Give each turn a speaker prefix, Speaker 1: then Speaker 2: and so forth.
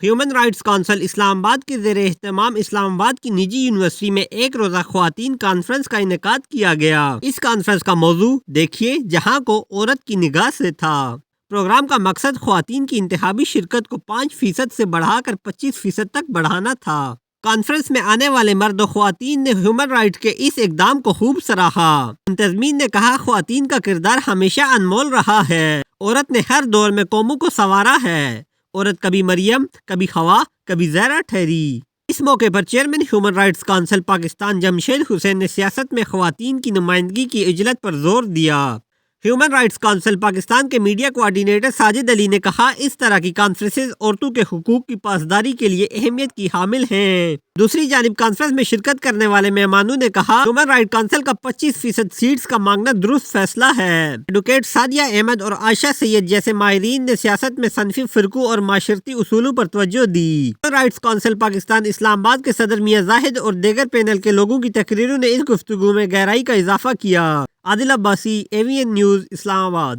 Speaker 1: Human rights council اسلام آباد کے زیر اہتمام اسلام آباد کی نجی یونیورسٹی میں ایک روزہ خواتین کانفرنس کا انعقاد کیا گیا۔ اس کانفرنس کا موضوع دیکھیے جہاں کو عورت کی نگاہ سے تھا۔ پروگرام کا مقصد خواتین کی انتخابی شرکت کو 5% سے بڑھا کر 25% تک بڑھانا تھا۔ کانفرنس میں آنے والے مرد و خواتین نے ہیومن رائٹ کے اس اقدام کو خوب سراہا۔ منتظمین نے کہا خواتین کا کردار ہمیشہ انمول رہا ہے۔ عورت نے ہر دور میں قوموں کو سنوارا ہے۔ عورت کبھی مریم، کبھی خوا، کبھی زہرا ٹھہری۔ اس موقع پر chairman human rights council Pakistan Jamshed Hussain نے سیاست میں خواتین کی نمائندگی کی اجلت پر زور دیا۔ ہیومن رائٹس کونسل پاکستان کے میڈیا کوارڈینیٹر ساجد علی نے کہا اس طرح کی کانفرنسز عورتوں کے حقوق کی پاسداری کے لیے اہمیت کی حامل ہیں۔ دوسری جانب کانفرنس میں شرکت کرنے والے مہمانوں نے کہا ہیومن رائٹ کونسل کا 25% سیٹس کا مانگنا درست فیصلہ ہے۔ ایڈوکیٹ سعدیہ احمد اور عائشہ سید جیسے ماہرین نے سیاست میں صنفی فرقوں اور معاشرتی اصولوں پر توجہ دی۔ ہیومن رائٹس کونسل پاکستان اسلام آباد کے صدر میاں زاہد اور دیگر پینل کے لوگوں کی تقریروں نے اس گفتگو میں گہرائی کا اضافہ کیا۔ عادل عباسی، AVN نیوز، اسلام آباد۔